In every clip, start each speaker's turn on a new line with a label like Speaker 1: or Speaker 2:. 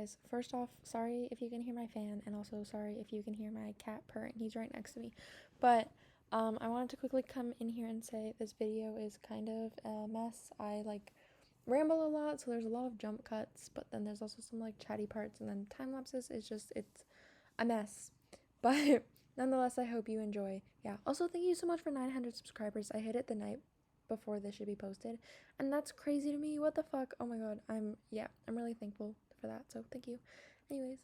Speaker 1: guys, first off, sorry if you can hear my fan, and also sorry if you can hear my cat purring. He's right next to me. But I wanted to quickly come in here and say this video is kind of a mess. I ramble a lot, so there's a lot of jump cuts, but then there's also some chatty parts, and then time lapses. It's a mess. But nonetheless, I hope you enjoy. Yeah. Also, thank you so much for 900 subscribers. I hit it the night before this should be posted, and that's crazy to me. What the fuck? Oh my god. I'm really thankful for that, so thank you. Anyways,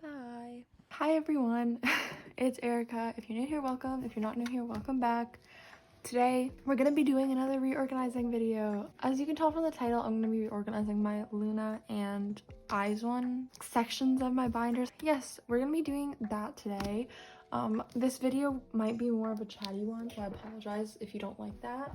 Speaker 1: bye. Hi everyone. It's Erica. If you're new here, welcome. If you're not new here, welcome back. Today we're gonna be doing another reorganizing video. As you can tell from the title, I'm gonna be reorganizing my Loona and izone sections of my binders. Yes, we're gonna be doing that today. This video might be more of a chatty one, so I apologize if you don't like that.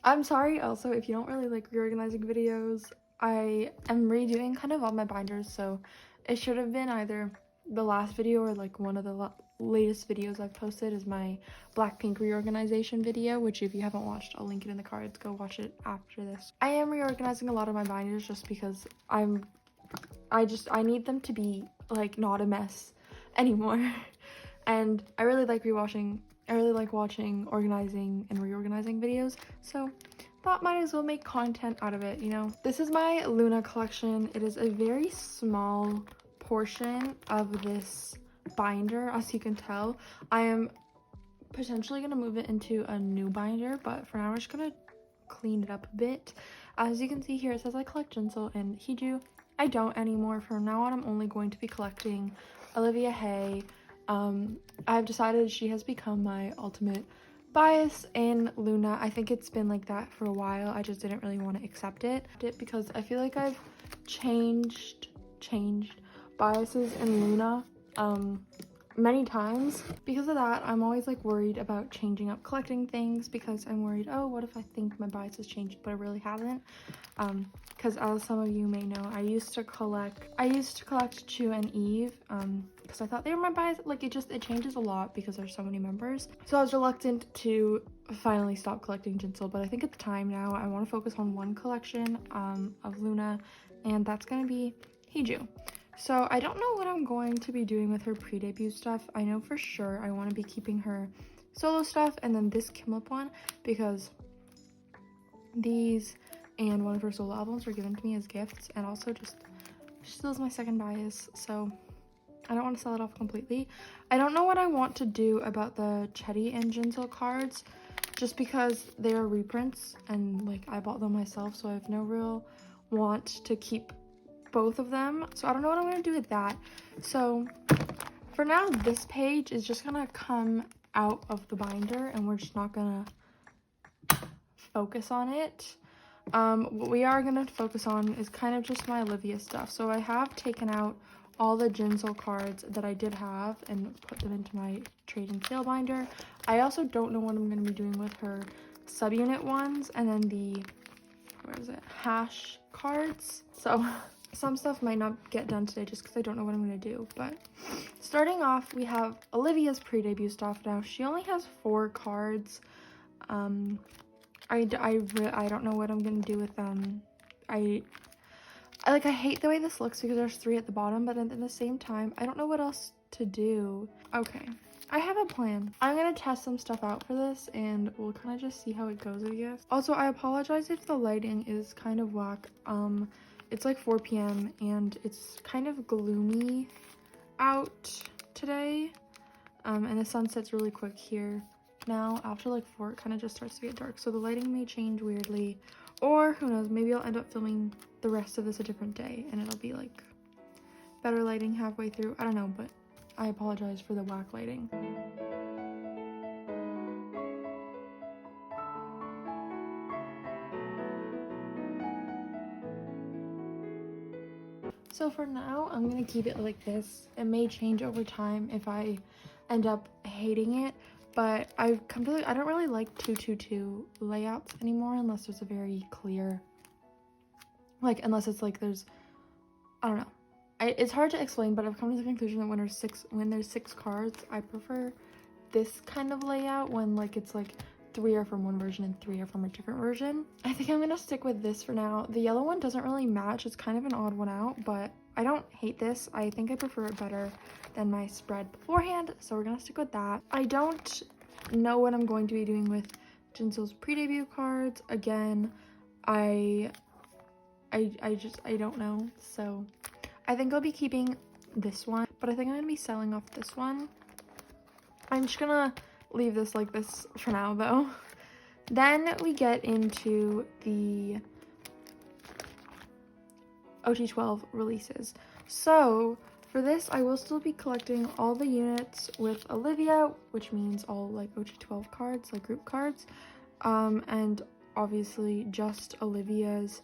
Speaker 1: I'm sorry also if you don't really like reorganizing videos. I am redoing kind of all my binders, so it should have been either the last video or one of the latest videos I've posted is my Blackpink reorganization video, which if you haven't watched, I'll link it in the cards. Go watch it after this. I am reorganizing a lot of my binders just because I need them to be not a mess anymore. And I really like watching organizing and reorganizing videos, so thought might as well make content out of it, you know. This is my Loona collection. It is a very small portion of this binder. As you can tell, I am potentially going to move it into a new binder, but for now we're just going to clean it up a bit. As you can see here, it says I collect Jinsel and Hiju. I don't anymore. From now on, I'm only going to be collecting Olivia Hay. I've decided she has become my ultimate bias in Loona. I think it's been like that for a while. I just didn't really want to accept it because I feel like I've changed biases in Loona many times. Because of that, I'm always worried about changing up collecting things because I'm worried, oh, what if I think my bias has changed but it really hasn't. Because as some of you may know, I used to collect Chu and Eve because I thought they were my bias. It changes a lot because there's so many members, so I was reluctant to finally stop collecting Jinsel, but I think it's time now. I want to focus on one collection of Loona, and that's gonna be Hiju. So I don't know what I'm going to be doing with her pre-debut stuff. I know for sure I want to be keeping her solo stuff and then this Kimlip one, because these and one of her solo albums were given to me as gifts, and also just she still is my second bias, so I don't want to sell it off completely. I don't know what I want to do about the Chetty and Jinsel cards, just because they are reprints and I bought them myself, so I have no real want to keep both of them. So I don't know what I'm going to do with that. So for now, this page is just going to come out of the binder and we're just not going to focus on it. What we are going to focus on is kind of just my Olivia stuff. So I have taken out all the Jinsel cards that I did have and put them into my trade and sale binder. I also don't know what I'm going to be doing with her subunit ones and then the hash cards. So some stuff might not get done today just because I don't know what I'm going to do. But starting off, we have Olivia's pre-debut stuff. Now she only has 4 cards. I don't know what I'm gonna do with them. I hate the way this looks because there's 3 at the bottom, but at the same time, I don't know what else to do. Okay, I have a plan. I'm gonna test some stuff out for this and we'll kind of just see how it goes, I guess. Also, I apologize if the lighting is kind of whack. It's 4 p.m. and it's kind of gloomy out today. And the sun sets really quick here. Now after 4 it kind of just starts to get dark, so the lighting may change weirdly, or who knows, maybe I'll end up filming the rest of this a different day and it'll be better lighting halfway through. I don't know, but I apologize for the whack lighting. So for now, I'm gonna keep it like this. It may change over time if I end up hating it, but I don't really like 222 layouts anymore unless there's a very clear, unless it's there's, I don't know. It's hard to explain, but I've come to the conclusion that when there's 6 cards, I prefer this kind of layout when it's 3 are from one version and 3 are from a different version. I think I'm gonna stick with this for now. The yellow one doesn't really match. It's kind of an odd one out, but I don't hate this. I think I prefer it better than my spread beforehand, so we're gonna stick with that. I don't know what I'm going to be doing with Jinsoul's pre-debut cards. Again, I don't know. So I think I'll be keeping this one, but I think I'm gonna be selling off this one. I'm just gonna leave this like this for now though. Then we get into the OT12 releases. So for this, I will still be collecting all the units with Olivia, which means all like OT12 cards, like group cards, and obviously just Olivia's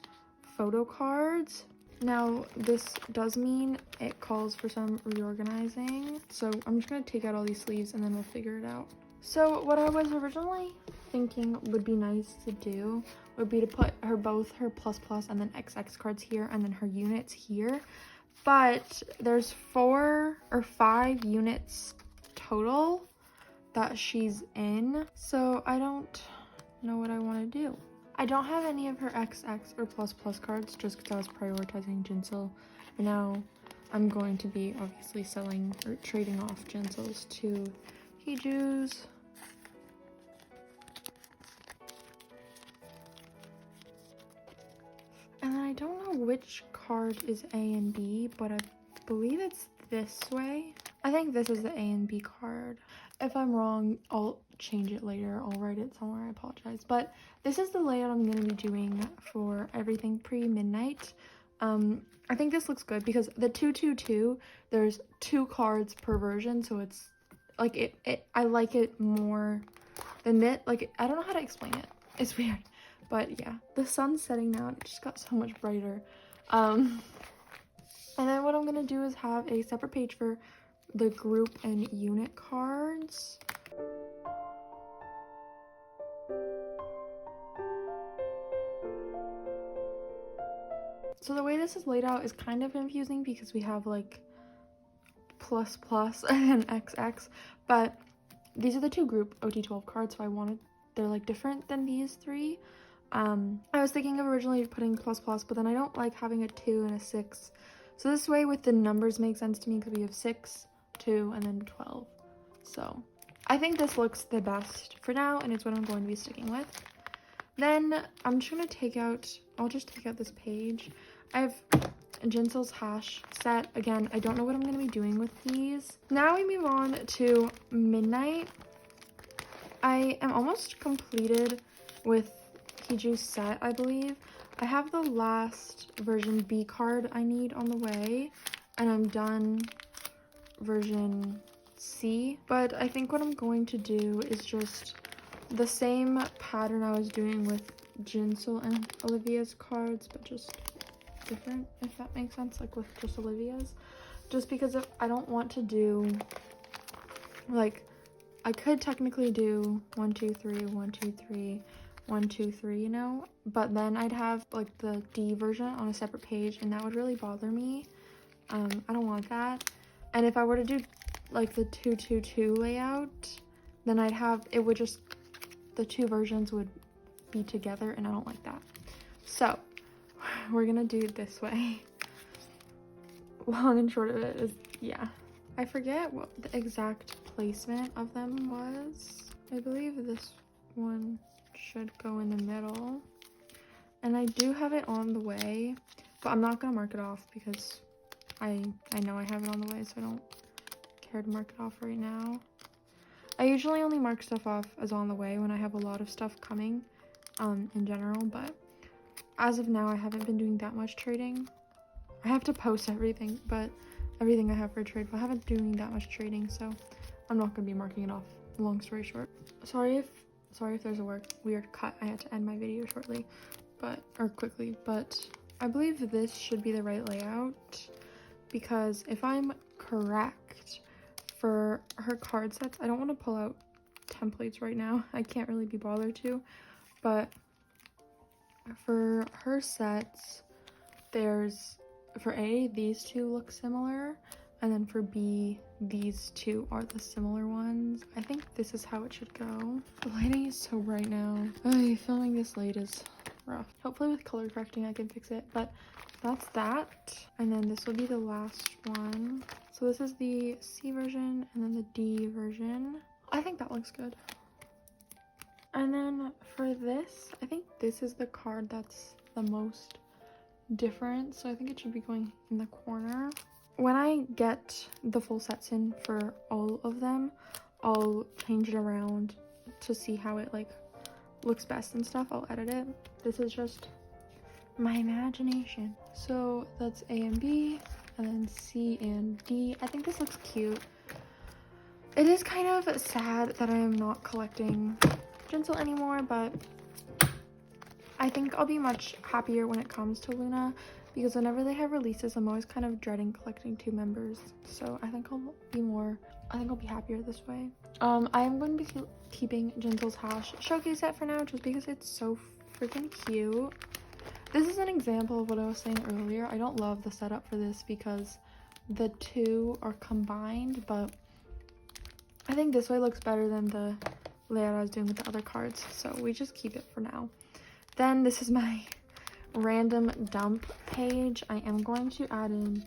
Speaker 1: photo cards. Now this does mean it calls for some reorganizing, so I'm just gonna take out all these sleeves and then we'll figure it out. So what I was originally thinking would be nice to do would be to put both her plus plus and then XX cards here and then her units here, but there's 4 or 5 units total that she's in, so I don't know what I want to do. I don't have any of her XX or plus plus cards just because I was prioritizing Jinsoul. But now I'm going to be obviously selling or trading off Jinsoul's to Hiju's. And I don't know which card is A and B, but I believe it's this way. I think this is the A and B card. If I'm wrong, I'll change it later. I'll write it somewhere. I apologize. But this is the layout I'm going to be doing for everything pre-midnight. I think this looks good because the 222, there's 2 cards per version, so it's like I like it more than it. Like, I don't know how to explain it. It's weird. But yeah, the sun's setting now and it just got so much brighter. And then what I'm going to do is have a separate page for the group and unit cards. So the way this is laid out is kind of confusing because we have like plus plus and XX, but these are the 2 group OT12 cards, so they're like different than these 3. I was thinking of originally putting plus plus, but then I don't like having a 2 and a 6. So this way with the numbers makes sense to me because we have 6, 2, and then 12. So I think this looks the best for now, and it's what I'm going to be sticking with. Then I'm just going to I'll just take out this page. I have Jinsoul's hash set. Again, I don't know what I'm going to be doing with these. Now we move on to midnight. I am almost completed with Hiju's set, I believe. I have the last version B card I need on the way, and I'm done version C. But I think what I'm going to do is just the same pattern I was doing with Jinsoul and Olivia's cards, but just different, if that makes sense, like with just Olivia's. Just because I don't want to do, like, I could technically do 1, 2, 3, 1, 2, 3, 1, 2, 3, you know, but then I'd have like the D version on a separate page and that would really bother me. I don't want that. And if I were to do like the 2, 2, 2 layout, then the 2 versions would be together and I don't like that. So we're gonna do it this way. Long and short of it is, yeah, I forget what the exact placement of them was. I believe this one should go in the middle, and I do have it on the way, but I'm not gonna mark it off because I know I have it on the way, so I don't care to mark it off right now. I usually only mark stuff off as on the way when I have a lot of stuff coming in general, but as of now I haven't been doing that much trading. I have to post everything, but everything I have for trade, but I haven't been doing that much trading, so I'm not gonna be marking it off. Long story short, sorry if there's a weird cut. I had to end my video quickly, but I believe this should be the right layout because if I'm correct for her card sets, I don't want to pull out templates right now. I can't really be bothered to, but for her sets, for A, these 2 look similar, And then for B, these two are the similar ones. I think this is how it should go. The lighting is so bright now. Ay, filming this late is rough. Hopefully with color correcting I can fix it, but that's that. And then this will be the last one. So this is the C version and then the D version. I think that looks good. And then for this, I think this is the card that's the most different. So I think it should be going in the corner. When I get the full sets in for all of them, I'll change it around to see how it like looks best and stuff. I'll edit it. This is just my imagination. So that's A and B, and then C and D. I think this looks cute. It is kind of sad that I am not collecting Tinsel anymore, but I think I'll be much happier when it comes to Loona, because whenever they have releases, I'm always kind of dreading collecting 2 members. So I think I'll be happier this way. I am going to be keeping Jinsel's Hash showcase set for now, just because it's so freaking cute. This is an example of what I was saying earlier. I don't love the setup for this because the two are combined, but I think this way looks better than the layout I was doing with the other cards. So we just keep it for now. Then this is my random dump page. I am going to add in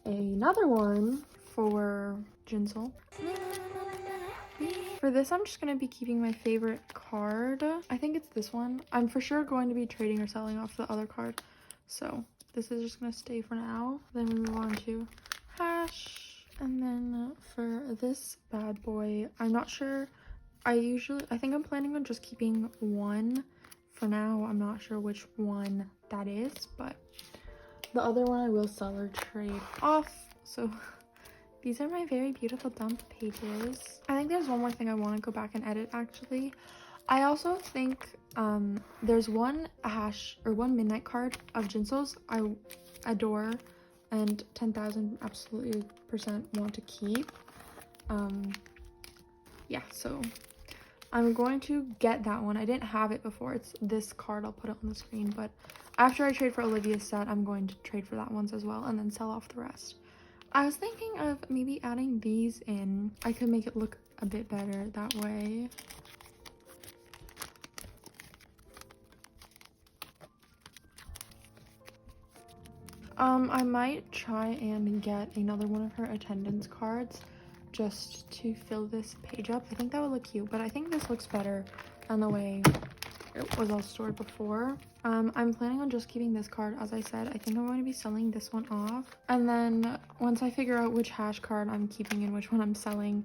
Speaker 1: another one for Jinsel. For this, I'm just going to be keeping my favorite card. I think it's this one. I'm for sure going to be trading or selling off the other card. So this is just going to stay for now. Then we move on to Hash. And then for this bad boy, I'm not sure. I think I'm planning on just keeping one for now. I'm not sure which one that is, but the other one I will sell or trade off. So these are my very beautiful dump pages. I think there's one more thing I want to go back and edit actually. I also think there's one Hash or one Midnight card of Jinsel's I adore and 10,000 absolutely % want to keep. Yeah, so I'm going to get that one. I didn't have it before. It's this card. I'll put it on the screen, but after I trade for Olivia's set, I'm going to trade for that ones as well and then sell off the rest. I was thinking of maybe adding these in. I could make it look a bit better that way. I might try and get another one of her attendance cards just to fill this page up. I think that would look cute, but I think this looks better on the way it was all stored before. I'm planning on just keeping this card, as I said. I think I'm going to be selling this one off, and then once I figure out which Hash card I'm keeping and which one I'm selling,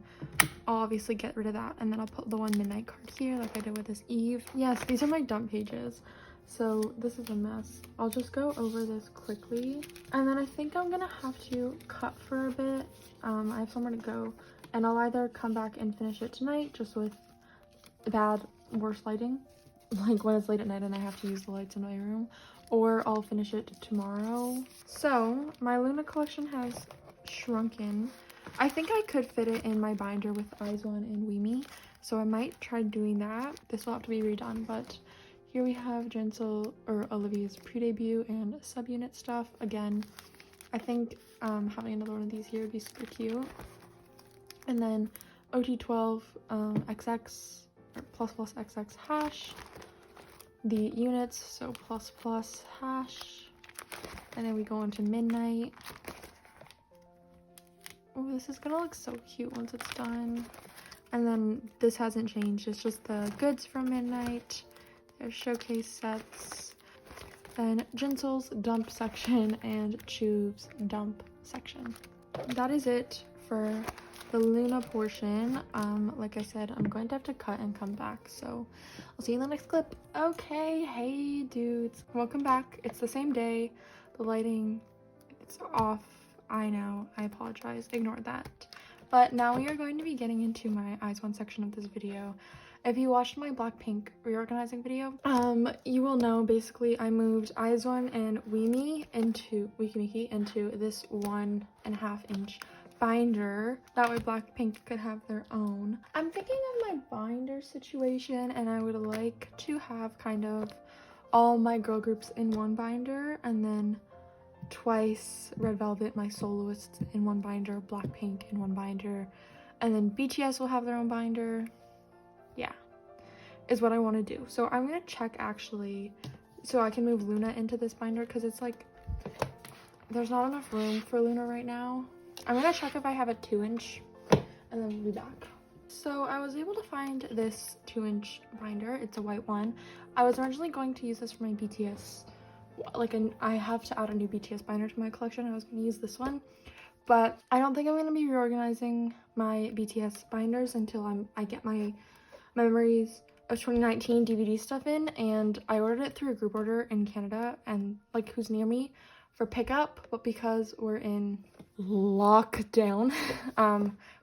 Speaker 1: I'll obviously get rid of that, and then I'll put the one Midnight card here like I did with this Eve. Yes, these are my dump pages, so this is a mess. I'll just go over this quickly, and then I think I'm gonna have to cut for a bit. I have somewhere to go, and I'll either come back and finish it tonight just with worse lighting, like when it's late at night and I have to use the lights in my room, or I'll finish it tomorrow. So my Loona collection has shrunken. I think I could fit it in my binder with izone and Weemy, so I might try doing that. This will have to be redone, but here we have Jinsel or Olivia's pre-debut and subunit stuff. Again, I think having another one of these here would be super cute. And then OT12 XX or plus XX Hash, the units, so plus Hash, and then we go into Midnight. Oh, this is gonna look so cute once it's done. And then this hasn't changed, it's just the goods from Midnight, their showcase sets, then Jinsel's dump section and Chube's dump section. That is it for the Loona portion. Like I said, I'm going to have to cut and come back, so I'll see you in the next clip. Okay, hey dudes, welcome back. It's the same day. The lighting, it's off. I know, I apologize, ignore that. But now we are going to be getting into my izone section of this video. If you watched my Blackpink reorganizing video, you will know basically I moved izone and Weemy into this 1.5 inch binder. That way Blackpink could have their own. I'm thinking of my binder situation, and I would like to have kind of all my girl groups in one binder and then Twice, Red Velvet, my soloists in one binder, Blackpink in one binder, and then BTS will have their own binder. Yeah, is what I want to do. So I'm gonna check actually so I can move Loona into this binder because it's like there's not enough room for Loona right now. I'm gonna check if I have a 2-inch and then we'll be back. So I was able to find this 2-inch binder. It's a white one. I was originally going to use this for my BTS, I have to add a new BTS binder to my collection. I was going to use this one, but I don't think I'm going to be reorganizing my BTS binders until I get my Memories of 2019 DVD stuff in, and I ordered it through a group order in Canada and like who's near me for pickup, but because we're in lockdown,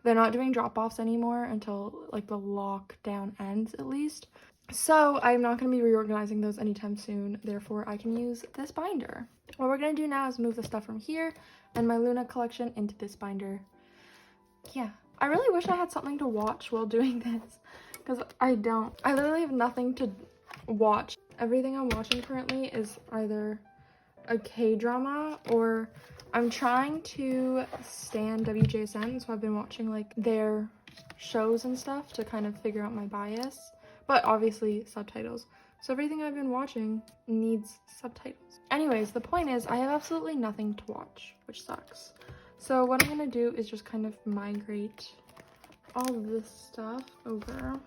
Speaker 1: they're not doing drop-offs anymore until like the lockdown ends at least. So I'm not going to be reorganizing those anytime soon, therefore I can use this binder. What we're going to do now is move the stuff from here and my Loona collection into this binder. Yeah, I really wish I had something to watch while doing this, because I don't. I literally have nothing to watch. Everything I'm watching currently is either a K-drama or I'm trying to stan WJSN, so I've been watching like their shows and stuff to kind of figure out my bias. But obviously subtitles. So everything I've been watching needs subtitles. Anyways, the point is I have absolutely nothing to watch, which sucks. So what I'm gonna do is just kind of migrate all of this stuff over.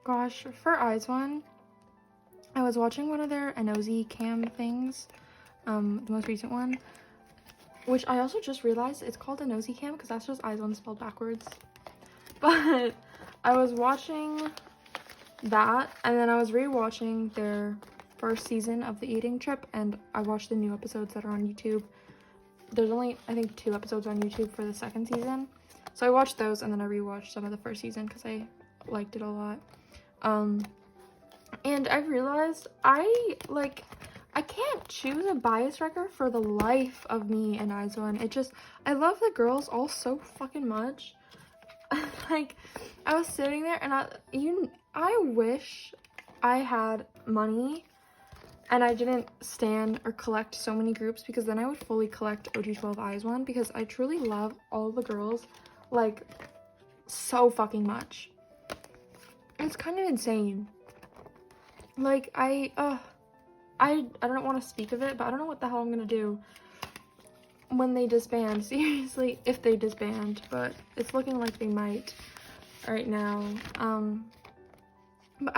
Speaker 1: Gosh, for izone, I was watching one of their Inozi cam things, the most recent one, which I also just realized it's called Inozi cam because that's just izone spelled backwards. But I was watching that, and then I was re-watching their first season of The Eating Trip, and I watched the new episodes that are on YouTube. There's only, I think, 2 episodes on YouTube for the second season. So I watched those, and then I re-watched some of the first season because I liked it a lot. And I realized I can't choose a bias wrecker for the life of me in izone. I love the girls all so fucking much. Like, I was sitting there and I wish I had money and I didn't stan or collect so many groups, because then I would fully collect OG12 izone, because I truly love all the girls like so fucking much. It's kind of insane. Like, I don't want to speak of it, but I don't know what the hell I'm gonna do when they disband. Seriously, if they disband, but it's looking like they might right now. But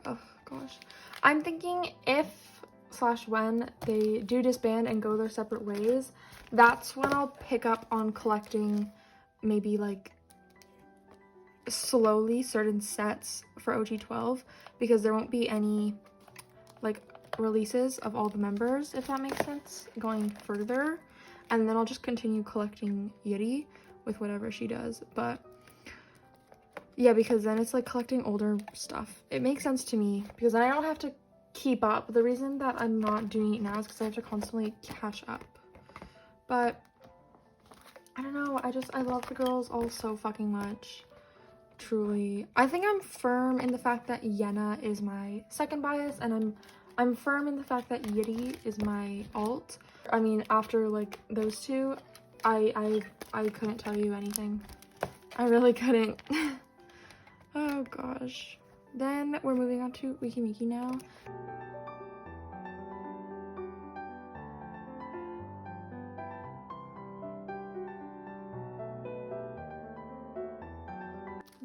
Speaker 1: oh gosh, I'm thinking if/when they do disband and go their separate ways, that's when I'll pick up on collecting maybe like slowly certain sets for OG12, because there won't be any like releases of all the members, if that makes sense, going further. And then I'll just continue collecting Yuri with whatever she does. But yeah, because then it's like collecting older stuff. It makes sense to me because then I don't have to keep up. The reason that I'm not doing it now is because I have to constantly catch up. But I don't know, I love the girls all so fucking much. Truly. I think I'm firm in the fact that Yena is my second bias, and I'm firm in the fact that Yuri is my alt. I mean, after like those two, I couldn't tell you anything. I really couldn't. Oh gosh. Then we're moving on to Wiki Miki now.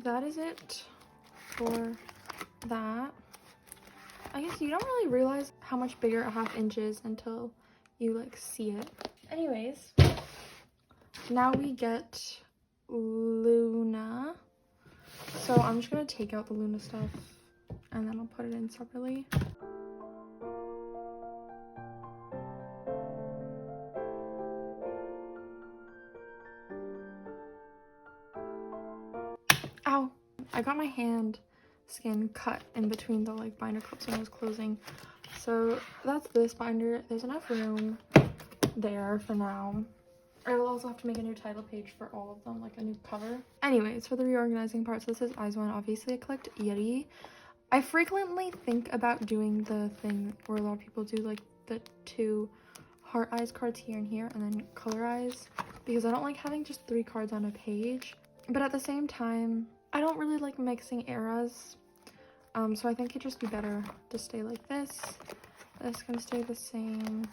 Speaker 1: That is it for that. I guess you don't really realize how much bigger a ½ inch is until you like see it. Anyways, now we get Loona. So I'm just gonna take out the Loona stuff and then I'll put it in separately. Ow! I got my hand skin cut in between the like binder clips when I was closing. So that's this binder. There's enough room there for now. I will also have to make a new title page for all of them, like a new cover. Anyways, for the reorganizing parts, this is izone. Obviously I collect Yeti. I frequently think about doing the thing where a lot of people do like the 2 heart eyes cards here and here and then color eyes, because I don't like having just 3 cards on a page. But at the same time, I don't really like mixing eras. So I think it'd just be better to stay like this. This can stay the same.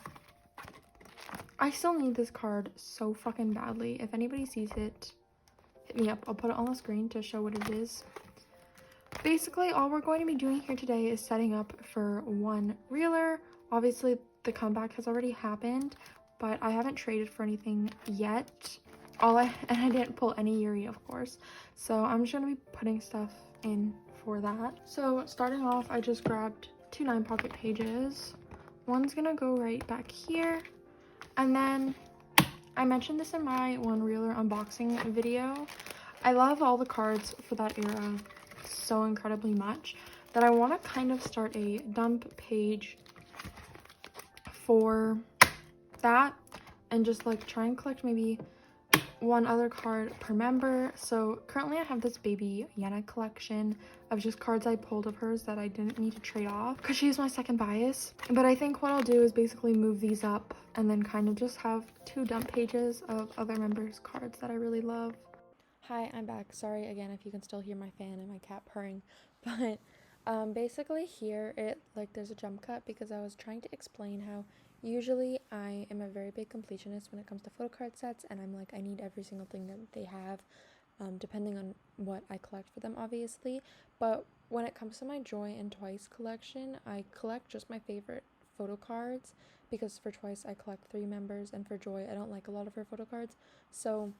Speaker 1: I still need this card so fucking badly. If anybody sees it, hit me up. I'll put it on the screen to show what it is. Basically, all we're going to be doing here today is setting up for 1 reeler. Obviously, the comeback has already happened, but I haven't traded for anything yet. And I didn't pull any Yuri, of course. So I'm just going to be putting stuff in for that. So starting off, I just grabbed 2 9 pocket pages. One's going to go right back here. And then I mentioned this in my 1 reeler unboxing video. I love all the cards for that era so incredibly much that I want to kind of start a dump page for that and just like try and collect maybe 1 other card per member. So currently I have this baby Yenna collection of just cards I pulled of hers that I didn't need to trade off because she's my second bias. But I think what I'll do is basically move these up and then kind of just have 2 dump pages of other members' cards that I really love. Hi, I'm back. Sorry again if you can still hear my fan and my cat purring, but basically here there's a jump cut because I was trying to explain how usually I am a very big completionist when it comes to photocard sets, and I'm like, I need every single thing that they have, depending on what I collect for them, obviously. But when it comes to my Joy and Twice collection, I collect just my favorite photocards, because for Twice I collect 3 members, and for Joy I don't like a lot of her photocards, so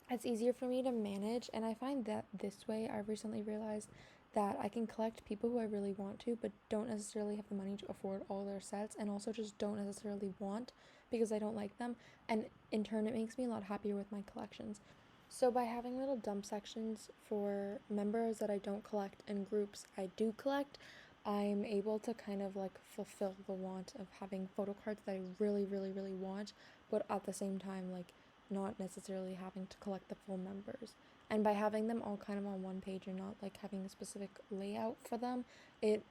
Speaker 1: it's easier for me to manage. And I find that this way I've recently realized that I can collect people who I really want to, but don't necessarily have the money to afford all their sets, and also just don't necessarily want because I don't like them, and in turn it makes me a lot happier with my collections. So by having little dump sections for members that I don't collect and groups I do collect, I'm able to kind of like fulfill the want of having photo cards that I really, really, really want, but at the same time like not necessarily having to collect the full members. And by having them all kind of on 1 page and not like having a specific layout for them, it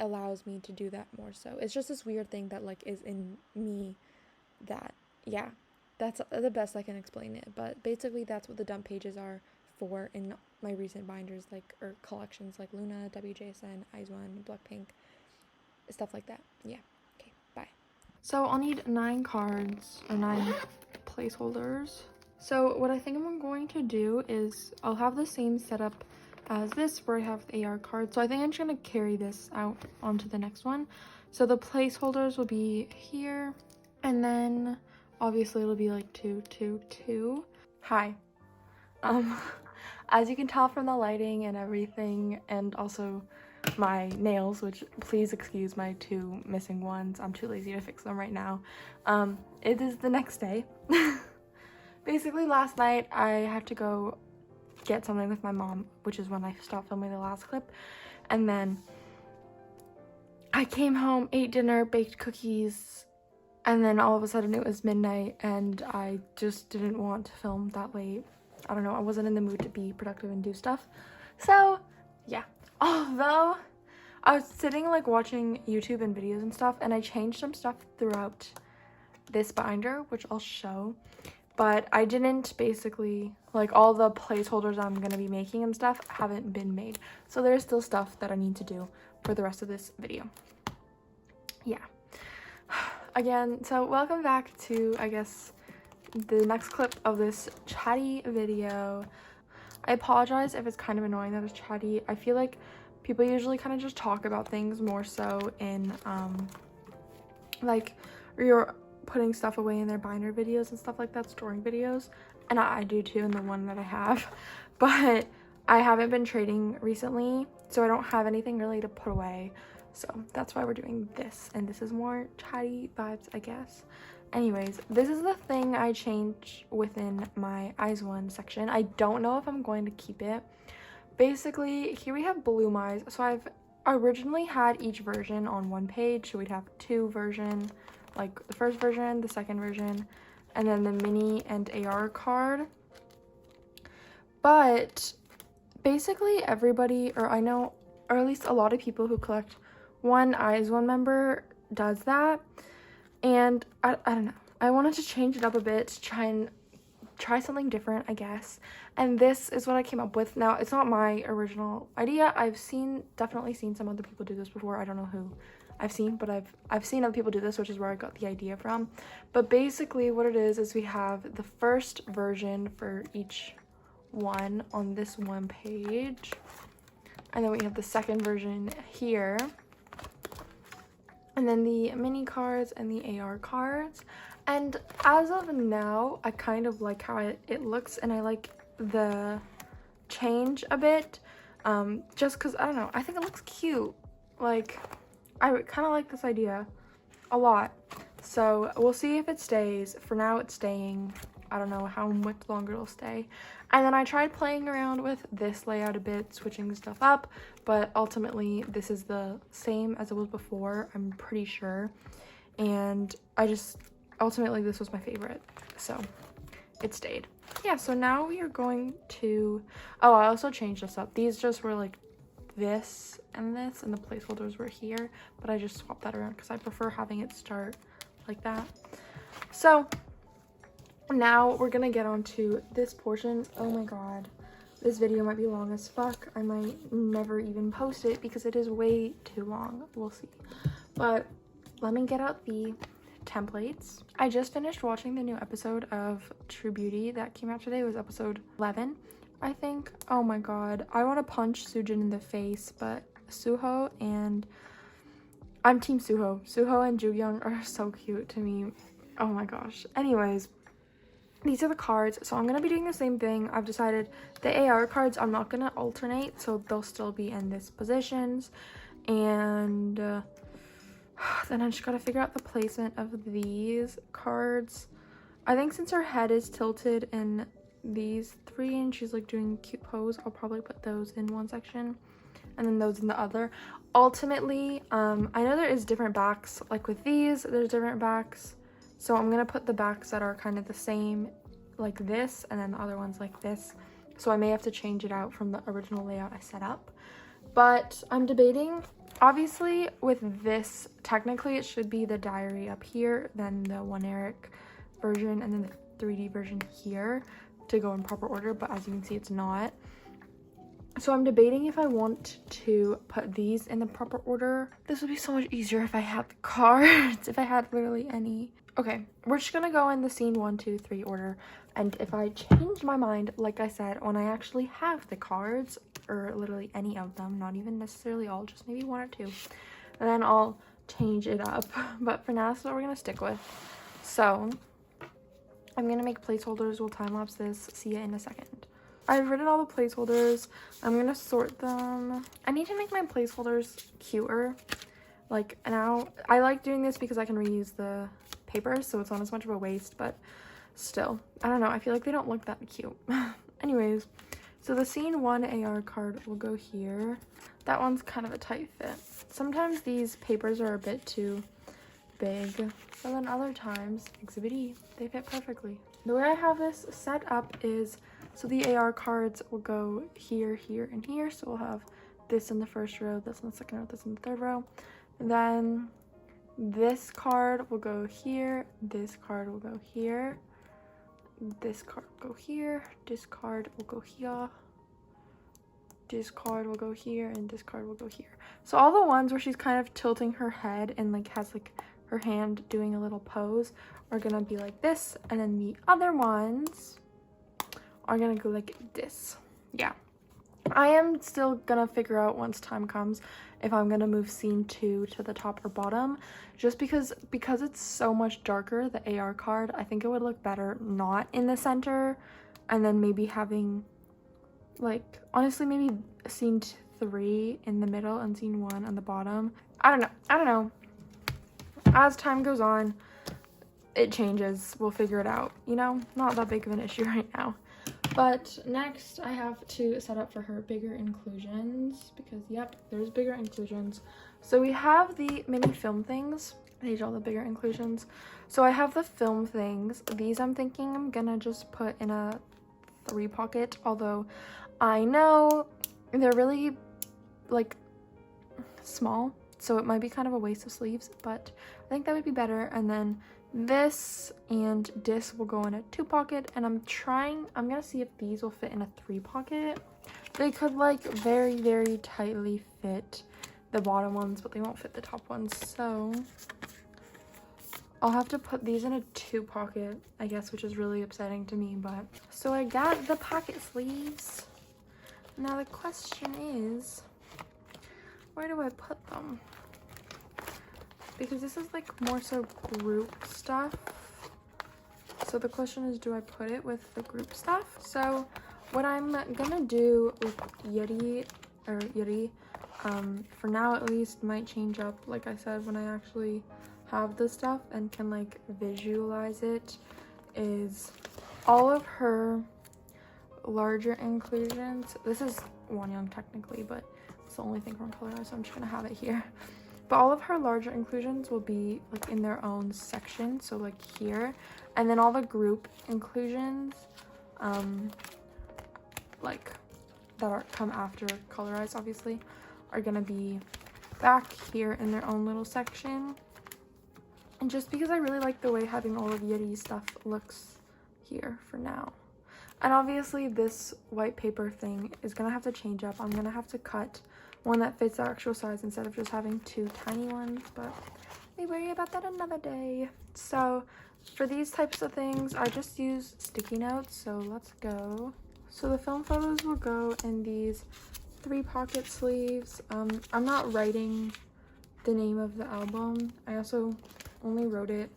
Speaker 1: allows me to do that more so. It's just this weird thing that like is in me that, yeah, that's the best I can explain it. But basically that's what the dump pages are for in my recent binders, like, or collections like Loona, WJSN, izone, Blackpink, stuff like that. Yeah, okay, bye. So I'll need 9 cards, or 9 placeholders. So what I think I'm going to do is I'll have the same setup as this where I have the AR card. So I think I'm just going to carry this out onto the next one. So the placeholders will be here, and then obviously it'll be like 2, 2, 2. Hi. As you can tell from the lighting and everything, and also my nails, which please excuse my 2 missing ones, I'm too lazy to fix them right now. It is the next day. Basically last night I had to go get something with my mom, which is when I stopped filming the last clip, and then I came home, ate dinner, baked cookies, and then all of a sudden it was midnight and I just didn't want to film that late. I don't know, I wasn't in the mood to be productive and do stuff. So yeah, although I was sitting like watching YouTube and videos and stuff, and I changed some stuff throughout this binder, which I'll show, but I didn't basically, like, all the placeholders I'm gonna be making and stuff haven't been made, so there's still stuff that I need to do for the rest of this video. Yeah, again, so welcome back to, I guess, the next clip of this chatty video. I apologize if it's kind of annoying that it's chatty. I feel like people usually kind of just talk about things more so in like you're putting stuff away in their binder videos and stuff like that, storing videos, and I do too in the one that I have, but I haven't been trading recently, so I don't have anything really to put away, so that's why we're doing this, and this is more chatty vibes, I guess. Anyways, this is the thing I changed within my eyes one section. I don't know if I'm going to keep it. Basically, here we have bloom eyes. So I've originally had each version on 1 page, so we'd have 2 versions, like the first version, the second version, and then the mini and AR card. But basically everybody, or I know or at least a lot of people who collect one izone member does that. And I don't know. I wanted to change it up a bit to try something different, I guess. And this is what I came up with. Now, it's not my original idea. I've definitely seen some other people do this before. I don't know who I've seen, but I've seen other people do this, which is where I got the idea from. But basically what it is we have the first version for each one on this one page. And then we have the second version here. And then the mini cards and the AR cards. And as of now, I kind of like how it looks, and I like the change a bit. Just because, I don't know, I think it looks cute. Like, I kind of like this idea a lot. So we'll see if it stays. For now, it's staying. I don't know how much longer it'll stay. And then I tried playing around with this layout a bit, switching stuff up, but ultimately this is the same as it was before, I'm pretty sure. And ultimately this was my favorite, so it stayed. Yeah, so now we are going to, oh, I also changed this up. These just were like this, and the placeholders were here, but I just swapped that around because I prefer having it start like that. So now we're gonna get on to this portion. Oh my god, this video might be long as fuck. I might never even post it because it is way too long. We'll see. But let me get out the templates. I just finished watching the new episode of True Beauty that came out today. It was episode 11, I think. Oh my god, I want to punch Soojin in the face, but Suho and I'm team Suho. Suho and Jooyoung are so cute to me. Oh my gosh. Anyways, these are the cards, so I'm gonna be doing the same thing. I've decided the AR cards I'm not gonna alternate, so they'll still be in this positions. And then I just gotta figure out the placement of these cards. I think since her head is tilted in these three and she's like doing a cute pose, I'll probably put those in one section and then those in the other. Ultimately, I know there is different backs, like with these, there's different backs. So I'm gonna put the backs that are kind of the same like this, and then the other ones like this. So I may have to change it out from the original layout I set up. But I'm debating, obviously with this, technically it should be the diary up here, then the One Eric version, and then the 3D version here to go in proper order, but as you can see it's not. So I'm debating if I want to put these in the proper order. This would be so much easier if I had the cards, if I had literally any. Okay, we're just gonna go in the scene 1, 2, 3 order, and if I change my mind, like I said, when I actually have the cards, or literally any of them, not even necessarily all, just maybe 1 or 2, and then I'll change it up. But for now, that's what we're gonna stick with. So I'm gonna make placeholders. We'll time lapse this. See ya in a second. I've written all the placeholders. I'm gonna sort them. I need to make my placeholders cuter. Like, now I like doing this because I can reuse the paper, so it's not as much of a waste, but still, I don't know, I feel like they don't look that cute. Anyways, so the scene 1 AR card will go here. That one's kind of a tight fit. Sometimes these papers are a bit too big, but then other times, Exhibit E, they fit perfectly. The way I have this set up is, so the AR cards will go here, here, and here. So we'll have this in the first row, this in the second row, this in the third row. And then this card will go here, this card will go here, this card will go here, this card will go here, this card will go here, and this card will go here. So all the ones where she's kind of tilting her head and like has like her hand doing a little pose are gonna be like this, and then the other ones are gonna go like this. Yeah, I am still gonna figure out once time comes if I'm gonna move scene 2 to the top or bottom, just because it's so much darker, the AR card. I think it would look better not in the center, and then maybe having, like, honestly, maybe scene 3 in the middle and scene 1 on the bottom. I don't know. As time goes on, it changes. We'll figure it out, you know? Not that big of an issue right now. But next, I have to set up for her bigger inclusions, because yep, there's bigger inclusions. So we have the mini film things. These are all the bigger inclusions. So I have the film things. These I'm thinking I'm gonna just put in a 3 pocket, although I know they're really, like, small, so it might be kind of a waste of sleeves, but I think that would be better. And then this and this will go in a 2 pocket, and I'm gonna see if these will fit in a 3 pocket. They could like very, very tightly fit the bottom ones, but they won't fit the top ones, so I'll have to put these in a 2 pocket, I guess, which is really upsetting to me. But so I got the pocket sleeves. Now the question is, where do I put them? Because this is like more so group stuff. So the question is, do I put it with the group stuff? So what I'm gonna do with Yeti, for now at least, might change up, like I said, when I actually have the stuff and can like visualize it, is all of her larger inclusions. This is One Young technically, but it's the only thing from Colorize, so I'm just gonna have it here. But all of her larger inclusions will be like in their own section, so like here, and then all the group inclusions like that come after Colorize obviously are gonna be back here in their own little section. And just because I really like the way having all of Yeti's stuff looks here for now. And obviously this white paper thing is gonna have to change up. I'm gonna have to cut one that fits the actual size instead of just having 2 tiny ones, but we worry about that another day. So for these types of things, I just use sticky notes, so let's go. So the film photos will go in these 3 pocket sleeves. I'm not writing the name of the album. I also only wrote it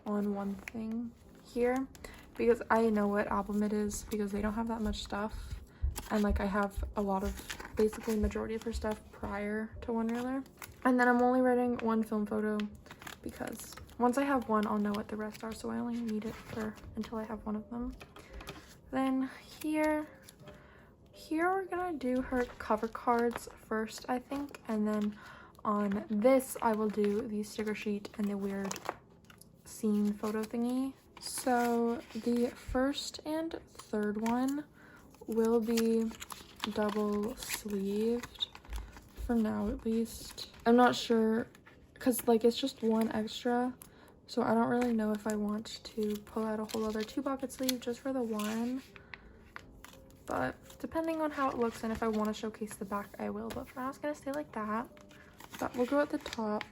Speaker 1: on one thing here because I know what album it is, because they don't have that much stuff, and like I have a lot of, basically majority of her stuff prior to One Reeler. And then I'm only writing 1 film photo because once I have one, I'll know what the rest are, so I only need it for until I have one of them. Then here we're gonna do her cover cards first, I think, and then on this I will do the sticker sheet and the weird scene photo thingy. So the first and third one will be double sleeved for now at least. I'm not sure because like it's just 1 extra, so I don't really know if I want to pull out a whole other 2 pocket sleeve just for the one. But depending on how it looks and if I want to showcase the back, I will. But for now it's gonna stay like that. That will go at the top.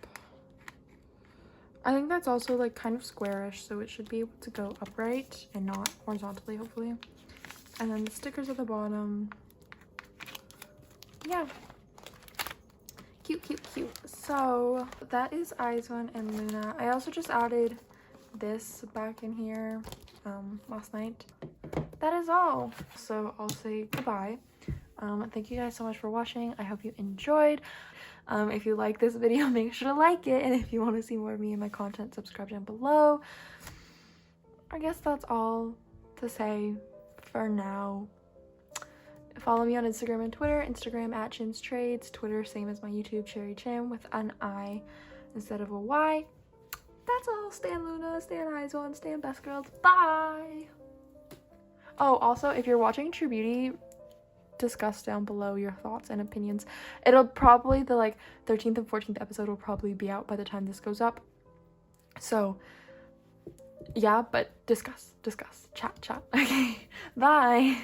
Speaker 1: I think that's also like kind of squarish, so it should be able to go upright and not horizontally, hopefully. And then the stickers at the bottom. Yeah. Cute, cute, cute. So that is Izone and Loona. I also just added this back in here last night. That is all. So I'll say goodbye. Thank you guys so much for watching. I hope you enjoyed. If you like this video, make sure to like it, and if you want to see more of me and my content, subscribe down below. I guess that's all to say for now. Follow me on Instagram and Twitter. Instagram at Chim's Trades, Twitter same as my YouTube, Cherry Chim, with an I instead of a Y. That's all. Stan Loona, Stan Izone, Stan Best Girls. Bye. Oh, also, if you're watching True Beauty, discuss down below your thoughts and opinions. It'll probably, the like 13th and 14th episode will probably be out by the time this goes up. So yeah, but discuss, chat. Okay, bye.